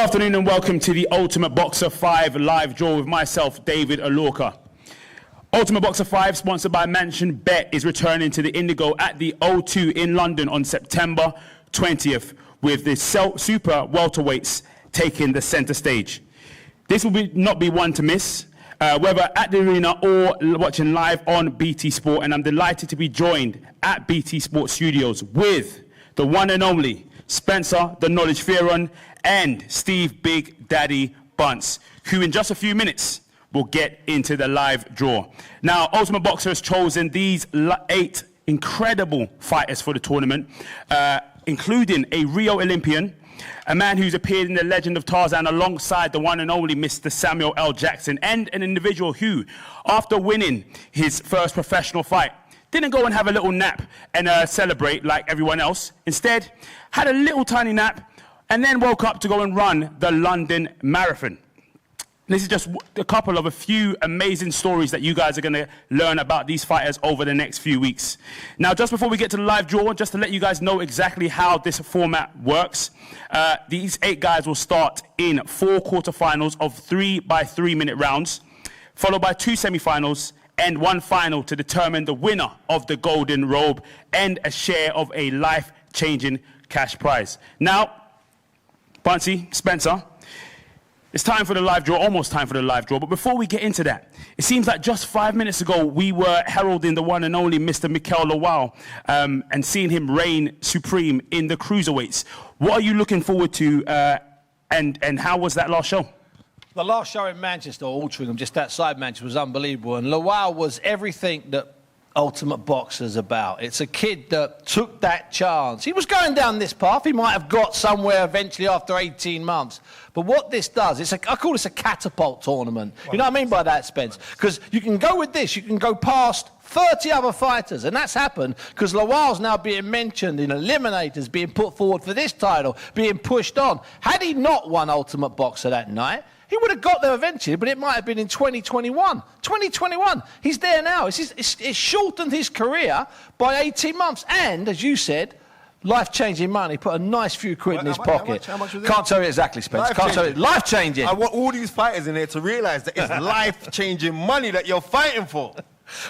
afternoon and welcome to the Ultimate Boxer 5 live draw with myself, David Alorca. Ultimate Boxer 5, sponsored by Mansion Bet, is returning to the Indigo at the O2 in London on September 20th, with the super welterweights taking the centre stage. This will not be one to miss, whether at the arena or watching live on BT Sport, and I'm delighted to be joined at BT Sport Studios with the one and only Spencer, the Knowledge Fearon, and Steve Big Daddy Bunce, who in just a few minutes will get into the live draw. Now, Ultimate Boxer has chosen these 8 incredible fighters for the tournament, including a Rio Olympian, a man who's appeared in The Legend of Tarzan alongside the one and only Mr. Samuel L. Jackson, and an individual who, after winning his first professional fight, didn't go and have a little nap and celebrate like everyone else. Instead, had a little tiny nap and then woke up to go and run the London Marathon. This is just a few amazing stories that you guys are going to learn about these fighters over the next few weeks. Now, just before we get to the live draw, just to let you guys know exactly how this format works, these 8 guys will start in 4 quarterfinals of 3-by-3 minute rounds, followed by 2 semifinals, and 1 final to determine the winner of the Golden Robe and a share of a life-changing cash prize. Now, Bunce, Spencer, it's time for the live draw, almost time for the live draw. But before we get into that, it seems like just 5 minutes ago, we were heralding the one and only Mr. Mikel Lawal and seeing him reign supreme in the cruiserweights. What are you looking forward to, and how was that last show? The last show in Manchester, or Altrincham, just outside Manchester, was unbelievable. And Lawal was everything that Ultimate Boxer's about. It's a kid that took that chance. He was going down this path. He might have got somewhere eventually after 18 months. But what this does, I call this a catapult tournament. You know what I mean by that, Spence? Because you can go with this, you can go past 30 other fighters, and that's happened because Lawal's now being mentioned in eliminators, being put forward for this title, being pushed on. Had he not won Ultimate Boxer that night, he would have got there eventually, but it might have been in 2021. 2021, he's there now. It's shortened his career by 18 months. And, as you said, life-changing money. Put a nice few quid in his pocket. How much was it? Can't tell you exactly, Spence. Can't tell you. Life-changing. I want all these fighters in there to realise that it's life-changing money that you're fighting for.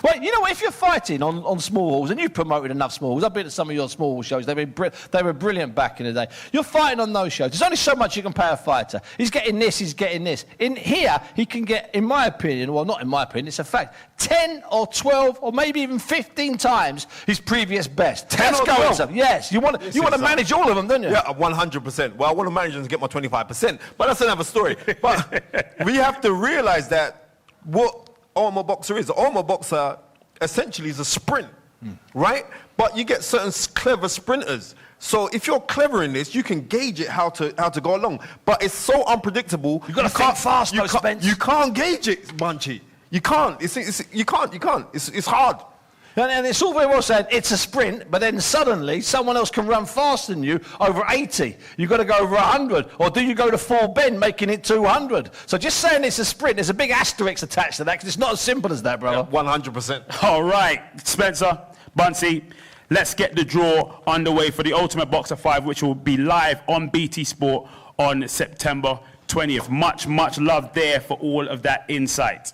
Well, you know what, if you're fighting on small halls, and you've promoted enough small halls, I've been to some of your small hall shows, they were brilliant back in the day. You're fighting on those shows. There's only so much you can pay a fighter. He's getting this, he's getting this. In here, he can get, in my opinion, well, not in my opinion, it's a fact, 10 or 12 or maybe even 15 times his previous best. 10 or 12? Yes, you want to manage all of them, don't you? Yeah, 100%. Well, I want to manage them to get my 25%, but that's another story. But we have to realise that what Ultimate Boxer is. The Ultimate Boxer essentially is a sprint, right? But you get certain clever sprinters. So if you're clever in this, you can gauge it how to go along. But it's so unpredictable. You've got to think fast, though, Spence. You can't gauge it, Bunchy. You can't. You can't. It's hard. And it's all very well said, it's a sprint, but then suddenly someone else can run faster than you over 80. You've got to go over 100. Or do you go to full bend, making it 200? So just saying it's a sprint, there's a big asterisk attached to that, because it's not as simple as that, brother. Yeah, 100%. All right, Spencer, Bunce, let's get the draw underway for the Ultimate Boxer 5, which will be live on BT Sport on September 20th. Much, much love there for all of that insight.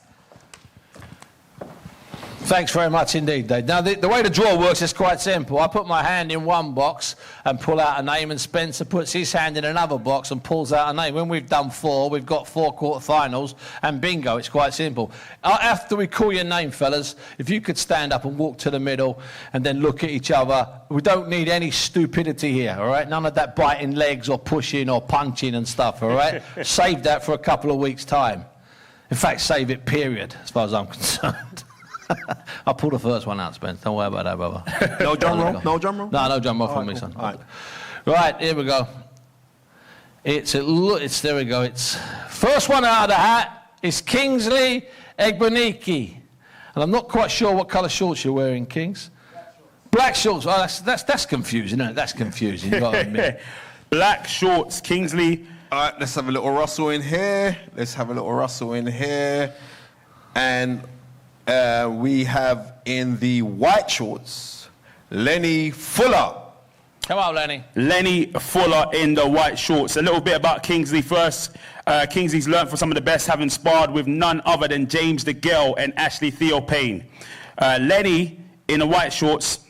Thanks very much indeed, Dave. Now, the way the draw works is quite simple. I put my hand in one box and pull out a name, and Spencer puts his hand in another box and pulls out a name. When we've done 4, we've got 4 quarterfinals, and bingo, it's quite simple. After we call your name, fellas, if you could stand up and walk to the middle and then look at each other. We don't need any stupidity here, all right? None of that biting legs or pushing or punching and stuff, all right? Save that for a couple of weeks' time. In fact, save it, period, as far as I'm concerned. I'll pull the first one out, Spence. Don't worry about that, brother. No drum roll? No drum roll? No drum roll from me, son. All right. Right, here we go. There we go. It's first one out of the hat is Kingsley Egbenike. And I'm not quite sure what colour shorts you're wearing, Kings. Black shorts. Oh, that's confusing, isn't it? That's confusing. You got to admit. Black shorts, Kingsley. All right, let's have a little rustle in here. And we have in the white shorts, Lenny Fuller. Come on, Lenny. Lenny Fuller in the white shorts. A little bit about Kingsley first. Kingsley's learned from some of the best, having sparred with none other than James DeGale and Ashley Theo Payne. Lenny in the white shorts.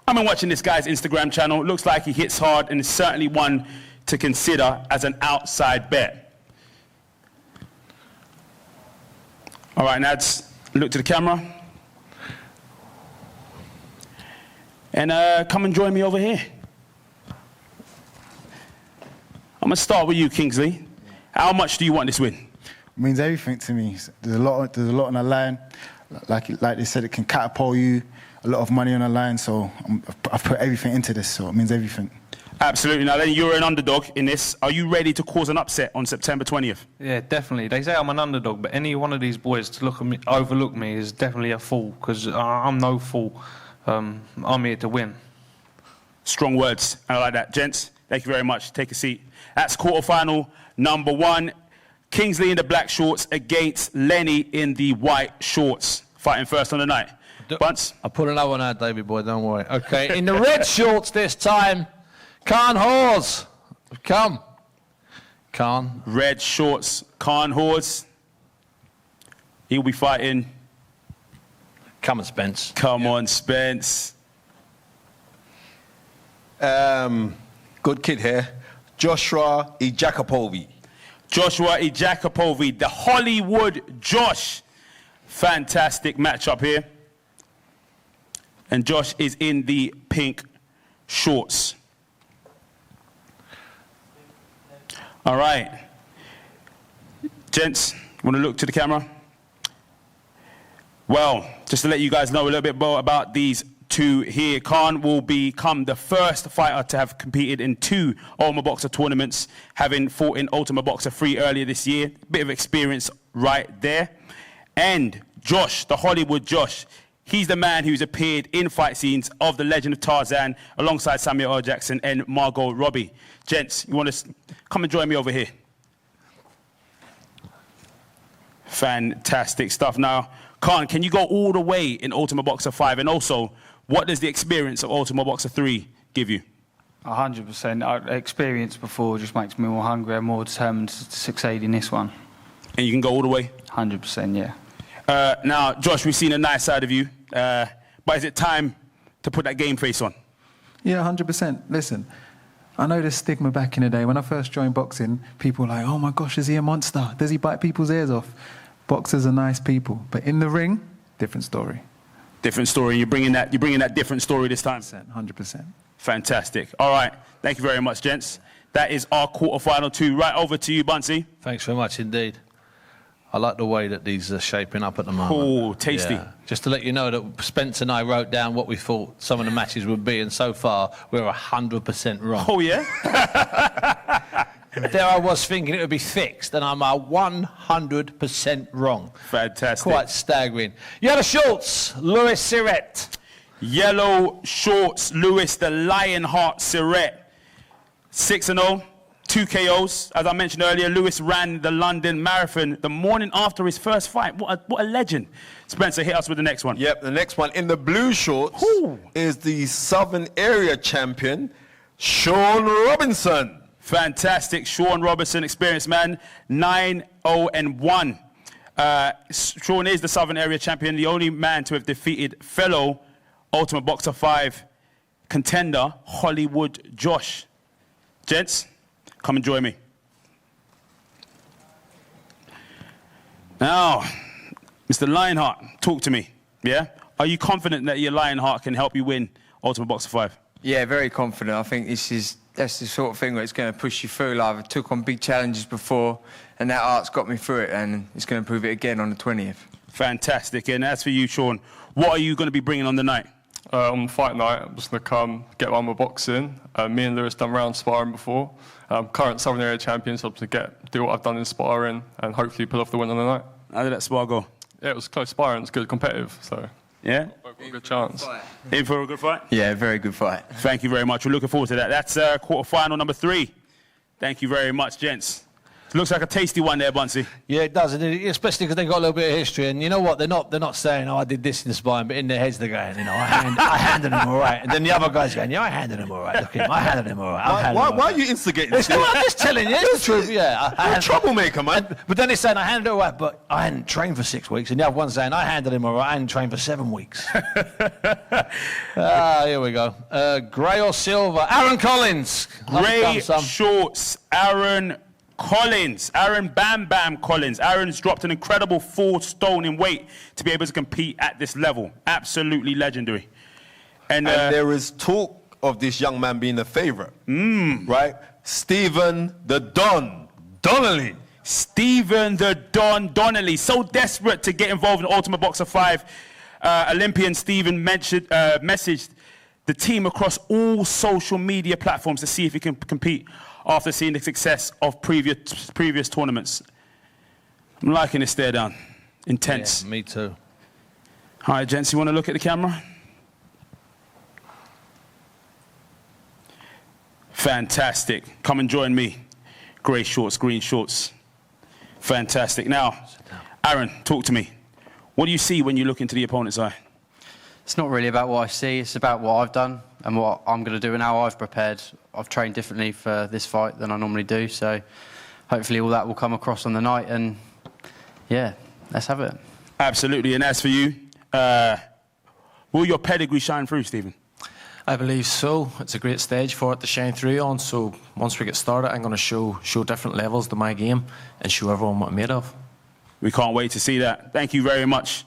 I've been watching this guy's Instagram channel. Looks like he hits hard and is certainly one to consider as an outside bet. All right, Nads, look to the camera. And come and join me over here. I'm going to start with you, Kingsley. How much do you want this win? It means everything to me. There's a lot on the line. Like they said, it can catapult you. A lot of money on the line, so I've put everything into this, so it means everything. Absolutely. Now, then, you're an underdog in this. Are you ready to cause an upset on September 20th? Yeah, definitely. They say I'm an underdog, but any one of these boys to look at me, overlook me, is definitely a fool, because I'm no fool. I'm here to win. Strong words. I like that. Gents, thank you very much. Take a seat. That's quarterfinal number 1. Kingsley in the black shorts against Lenny in the white shorts. Fighting first on the night. Bunce? I'll put another one out, David boy, don't worry. Okay, in the red shorts this time, Khan Hawes. Come. Khan. Red shorts, Khan Hawes. He'll be fighting. Come on, Spence. Come on, Spence. Good kid here. Joshua Ijakopovi. Joshua Ijakopovi, the Hollywood Josh. Fantastic matchup here. And Josh is in the pink shorts. All right. Gents, want to look to the camera? Well, just to let you guys know a little bit more about these two here. Khan will become the first fighter to have competed in 2 Ultimate Boxer tournaments, having fought in Ultimate Boxer 3 earlier this year. Bit of experience right there. And Josh, the Hollywood Josh, he's the man who's appeared in fight scenes of The Legend of Tarzan alongside Samuel L. Jackson and Margot Robbie. Gents, you want to come and join me over here? Fantastic stuff. Now, Khan, can you go all the way in Ultimate Boxer 5? And also, what does the experience of Ultimate Boxer 3 give you? 100%. Experience before just makes me more hungry and more determined to succeed in this one. And you can go all the way? 100%, yeah. Now, Josh, we've seen a nice side of you, but is it time to put that game face on? Yeah, 100%. Listen, I know there's stigma back in the day. When I first joined boxing, people were like, oh my gosh, is he a monster? Does he bite people's ears off? Boxers are nice people. But in the ring, different story. Different story. You're bringing that different story this time? 100%. Fantastic. All right. Thank you very much, gents. That is our quarterfinal 2. Right over to you, Buncey. Thanks very much indeed. I like the way that these are shaping up at the moment. Oh, tasty. Yeah. Just to let you know that Spence and I wrote down what we thought some of the matches would be, and so far we're 100% wrong. Oh, yeah? There I was thinking it would be fixed, and I'm 100% wrong. Fantastic. Quite staggering. Yellow shorts, Louis Siret. Yellow shorts, Louis the Lionheart Siret. 6-0. 2 KOs. As I mentioned earlier, Lewis ran the London Marathon the morning after his first fight. What a legend. Spencer, hit us with the next one. Yep, the next one in the blue shorts is the Southern Area Champion, Sean Robinson. Fantastic. Sean Robinson, experienced man, 9-0-1. Sean is the Southern Area Champion, the only man to have defeated fellow Ultimate Boxer 5 contender, Hollywood Josh. Gents, come and join me. Now, Mr. Lionheart, talk to me, yeah? Are you confident that your Lionheart can help you win Ultimate Boxer 5? Yeah, very confident. I think that's the sort of thing where it's going to push you through. Like, I took on big challenges before, and that art's got me through it, and it's going to prove it again on the 20th. Fantastic. And as for you, Sean, what are you going to be bringing on the night? On fight night, I'm just going to come get on with boxing. Me and Lewis done round sparring before. Current Southern Area Champion, so to do what I've done in sparring and hopefully pull off the win on the night. How did that spar go? Yeah, it was close sparring. It's good, competitive. So yeah, a good chance. In for a good fight? Yeah, very good fight. Thank you very much. We're looking forward to that. That's quarterfinal number 3. Thank you very much, gents. Looks like a tasty one there, Buncey. Yeah, it does, especially because they've got a little bit of history. And you know what? They're not saying, I did this in the spine, but in their heads they're going, I handled him all right. And then the other guy's going, I handled him all right. Look at him, I handled him all right. Why are you instigating this? I'm just telling you, it's the truth. Yeah, You're a troublemaker, man. But then they're saying, I handled it all right, but I hadn't trained for 6 weeks. And the other one's saying, I handled him all right, I hadn't trained for 7 weeks. Here we go. Grey or silver? Aaron Collins. Grey shorts, Aaron Collins. Aaron Bam Bam Collins. Aaron's dropped an incredible 4 stone in weight to be able to compete at this level. Absolutely legendary. And there is talk of this young man being a favourite. Right? Stephen the Don Donnelly. Stephen the Don Donnelly. So desperate to get involved in Ultimate Boxer 5. Olympian Stephen messaged the team across all social media platforms to see if he can compete after seeing the success of previous tournaments. I'm liking this stare down. Intense. Yeah, me too. All right, gents, you want to look at the camera? Fantastic. Come and join me. Grey shorts, green shorts. Fantastic. Now, Aaron, talk to me. What do you see when you look into the opponent's eye? It's not really about what I see, it's about what I've done and what I'm going to do and how I've prepared. I've trained differently for this fight than I normally do, so hopefully all that will come across on the night and, yeah, let's have it. Absolutely, and as for you, will your pedigree shine through, Stephen? I believe so. It's a great stage for it to shine through on, so once we get started, I'm going to show different levels to my game and show everyone what I'm made of. We can't wait to see that. Thank you very much.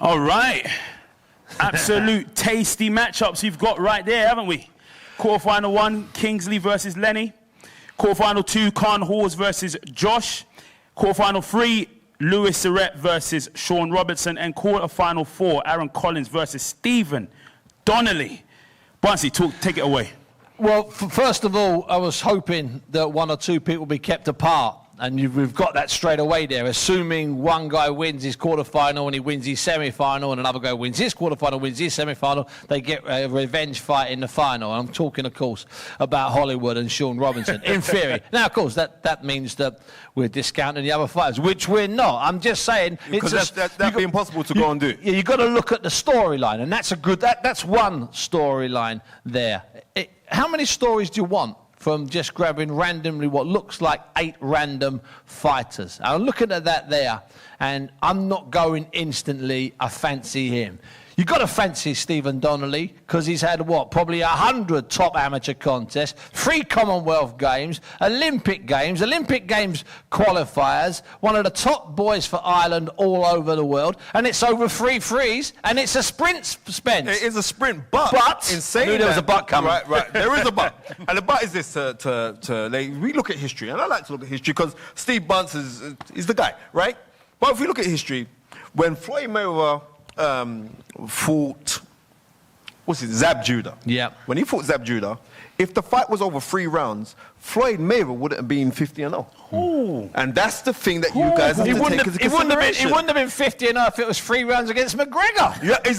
All right. Absolute tasty matchups you've got right there, haven't we? Quarterfinal 1, Kingsley versus Lenny. Quarterfinal 2, Khan Hawes versus Josh. Quarterfinal 3, Lewis Surrett versus Sean Robertson. And quarterfinal 4, Aaron Collins versus Stephen Donnelly. Buncey, take it away. Well, first of all, I was hoping that 1 or 2 people be kept apart. And we've got that straight away there, assuming one guy wins his quarterfinal and he wins his semi-final and another guy wins his quarterfinal, wins his semi-final, they get a revenge fight in the final. And I'm talking, of course, about Hollywood and Sean Robinson, in theory. Now, of course, that means that we're discounting the other fighters, which we're not. I'm just saying... Because that'd be impossible to go and do. Yeah, you've got to look at the storyline, and that's that's one storyline there. How many stories do you want from just grabbing randomly what looks like 8 random fighters? I'm looking at that there, and I'm not going instantly, I fancy him. You've got to fancy Stephen Donnelly, because he's had, probably 100 top amateur contests, 3 Commonwealth Games, Olympic Games qualifiers, one of the top boys for Ireland all over the world, and it's over 3 threes, and it's a sprint, Spence. It is a sprint, but in saying I knew there was a but coming. Right, there is a but. And the but is this, we look at history, and I like to look at history, because Steve Bunce is the guy, right? But if we look at history, when Floyd Mayweather fought, Zab Judah. Yeah. When he fought Zab Judah, if the fight was over 3 rounds, Floyd Mayweather wouldn't have been 50-0. Ooh. And that's the thing that you guys have to take into consideration. He wouldn't have been 50-0 if it was 3 rounds against McGregor. Yeah, it's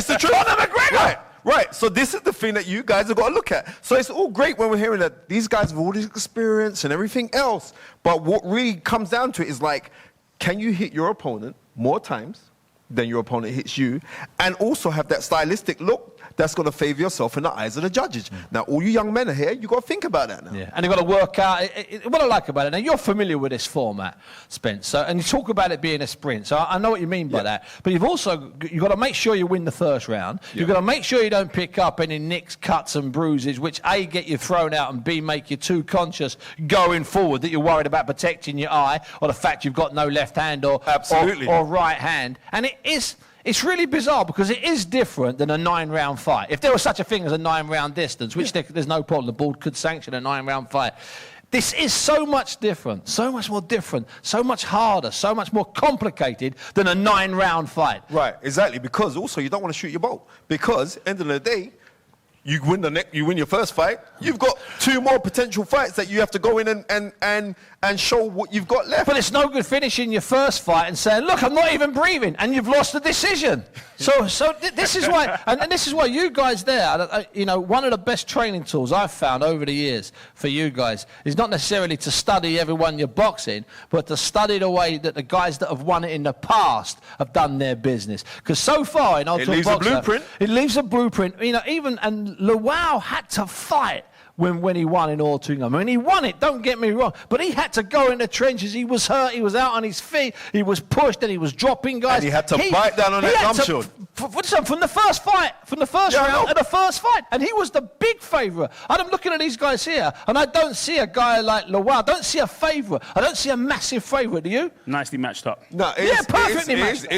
the truth. Conor McGregor. Right. So this is the thing that you guys have got to look at. So it's all great when we're hearing that these guys have all this experience and everything else. But what really comes down to it is like, can you hit your opponent more times than your opponent hits you, and also have that stylistic look that's going to favour yourself in the eyes of the judges. Now, all you young men are here, you've got to think about that now. Yeah, and you've got to work out. What I like about it, now you're familiar with this format, Spence, and you talk about it being a sprint, so I know what you mean by that, but you've got to make sure you win the first round. You've got to make sure you don't pick up any nicks, cuts and bruises, which A, get you thrown out, and B, make you too conscious going forward that you're worried about protecting your eye, or the fact you've got no left hand or right hand. And it's really bizarre, because it is different than a 9-round fight. If there was such a thing as a 9-round distance, which there's no problem, the board could sanction a 9-round fight. This is so much different, so much more different, so much harder, so much more complicated than a 9-round fight. Right, exactly, because also you don't want to shoot your bolt. Because, end of the day, you win your first fight, you've got 2 more potential fights that you have to go in and and show what you've got left. But it's no good finishing your first fight and saying, look, I'm not even breathing, and you've lost the decision. This is why, and this is why you guys there, you know, one of the best training tools I've found over the years for you guys is not necessarily to study everyone you're boxing, but to study the way that the guys that have won it in the past have done their business. Because so far in Ultimate Boxer, it leaves a blueprint. You know, and Lawal had to fight when he won in Altrincham. I mean, he won it, don't get me wrong, but he had to go in the trenches. He was hurt, he was out on his feet, he was pushed, and he was dropping guys. And he had to bite down on that gum shield. From the first fight, from the first round and the first fight, and he was the big favourite. And I'm looking at these guys here, and I don't see a guy like Lawal. I don't see a favourite. I don't see a massive favourite. Do you? Nicely matched up. No, perfectly matched.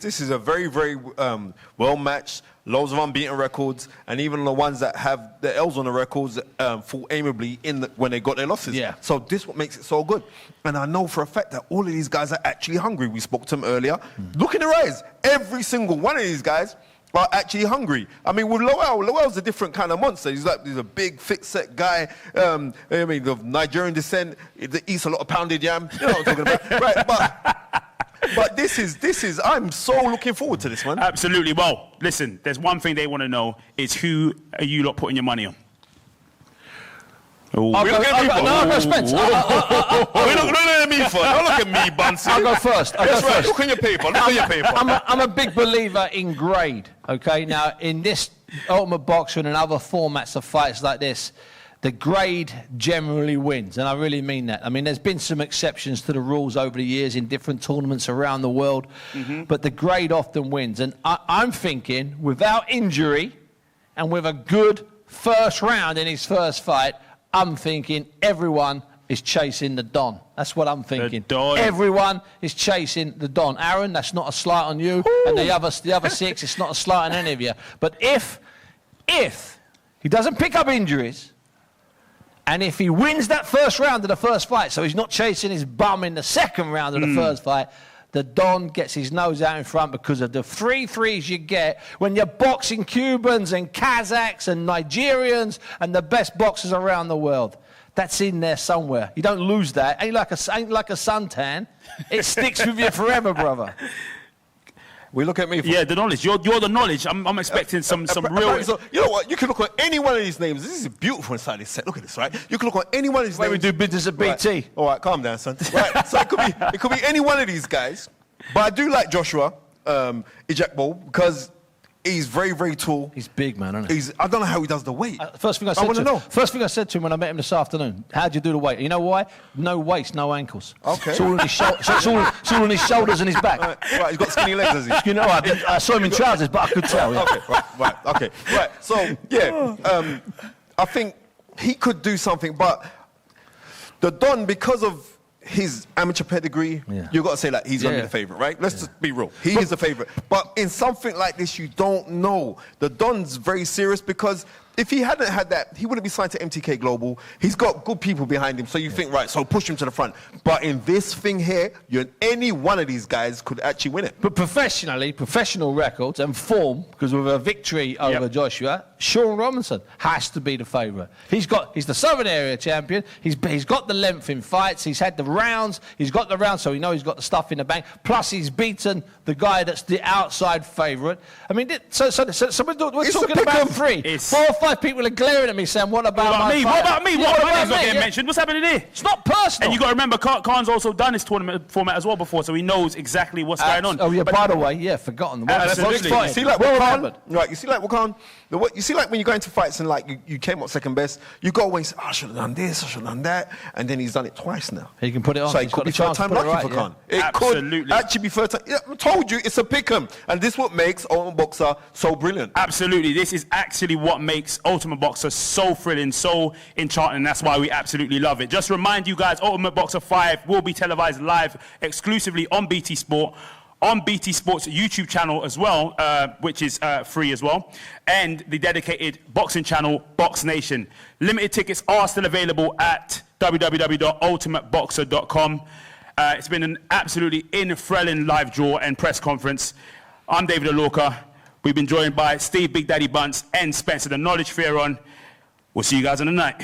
This is a very, very well matched. Loads of unbeaten records, and even the ones that have the L's on the records fought amiably when they got their losses. Yeah. So this is what makes it so good. And I know for a fact that all of these guys are actually hungry. We spoke to them earlier. Look in their eyes. Every single one of these guys are actually hungry. I mean, with Lawal's a different kind of monster. He's a big, thick-set guy. I mean, of Nigerian descent. He eats a lot of pounded yam. You know what I'm talking about, right? But this is. I'm so looking forward to this one. Absolutely. Well, listen. There's one thing they want to know: is who are you lot putting your money on? I'll go Spence. We're not looking at me first. Don't look at me, Bunce. I'll go first. That's right. Look on your paper. Look on your paper. I'm a big believer in grade. Okay, now in this Ultimate Boxer and in other formats of fights like this, the grade generally wins, and I really mean that. I mean, there's been some exceptions to the rules over the years in different tournaments around the world, but the grade often wins. And I'm thinking, without injury and with a good first round in his first fight, I'm thinking everyone is chasing the Don. That's what I'm thinking. The Don. Everyone is chasing the Don. Aaron, that's not a slight on you. Ooh. And the other six, it's not a slight on any of you. But if he doesn't pick up injuries, and if he wins that first round of the first fight, so he's not chasing his bum in the second round of the first fight, the Don gets his nose out in front because of the 3 threes you get when you're boxing Cubans and Kazakhs and Nigerians and the best boxers around the world. That's in there somewhere. You don't lose that. Ain't like a suntan. It sticks with you forever, brother. We look at me. Yeah, the knowledge. You're the knowledge. I'm expecting some real. So, you know what? You can look at any one of these names. This is beautiful inside this set. Look at this, right? You can look at any one of these names. We do business at BT. Right. All right, calm down, son. Right. So it could be any one of these guys. But I do like Joshua Ijekbo because he's very, very tall. He's big, man, isn't he? I don't know how he does the weight. First thing I said to him when I met him this afternoon, how'd you do the weight? You know why? No waist, no ankles. Okay. It's all on his shoulders and his back. Right, he's got skinny legs, has he? You know, I saw him in trousers, but I could tell. Yeah. Okay, right. So, yeah, I think he could do something, but the Don, because of his amateur pedigree, you've got to say that he's going to be the favourite, right? Let's just be real. He is the favourite. But in something like this, you don't know. The Don's very serious because if he hadn't had that, he wouldn't be signed to MTK Global. He's got good people behind him, so you think, right, so push him to the front. But in this thing here, any one of these guys could actually win it. But professionally, professional records and form, because with a victory over Joshua, Sean Robinson has to be the favourite. He's the Southern Area champion. He's got the length in fights. He's had the rounds. He's got the rounds, so we know he's got the stuff in the bank. Plus, he's beaten the guy that's the outside favourite. I mean, so we're talking about 3. 4 or 5 people are glaring at me saying, what about me? What about me? What about me? Not getting mentioned. What's happening here? It's not personal. And you got to remember, Khan's also done this tournament format as well before, so he knows exactly what's going on. Oh yeah, by the way, forgotten. Absolutely. You see, like Khan, right? You see, like Khan. You see, like when you go into fights and like you came up second best, you go away and say, I should have done this, I should have done that, and then he's done it twice now. He can put it on. So it could be third time lucky for Khan. It could actually be third time. Yeah, I told you, it's a pick'em, and this is what makes Ultimate Boxer so brilliant. Absolutely, this is actually what makes Ultimate Boxer so thrilling, so enchanting, and that's why we absolutely love it. Just remind you guys, Ultimate Boxer 5 will be televised live exclusively on BT Sport, on BT Sport's YouTube channel as well, which is free as well, and the dedicated boxing channel, Box Nation. Limited tickets are still available at www.ultimateboxer.com. It's been an absolutely enthralling live draw and press conference. I'm David Alorca. We've been joined by Steve Big Daddy Bunce and Spencer the Knowledge Fearon. We'll see you guys on the night.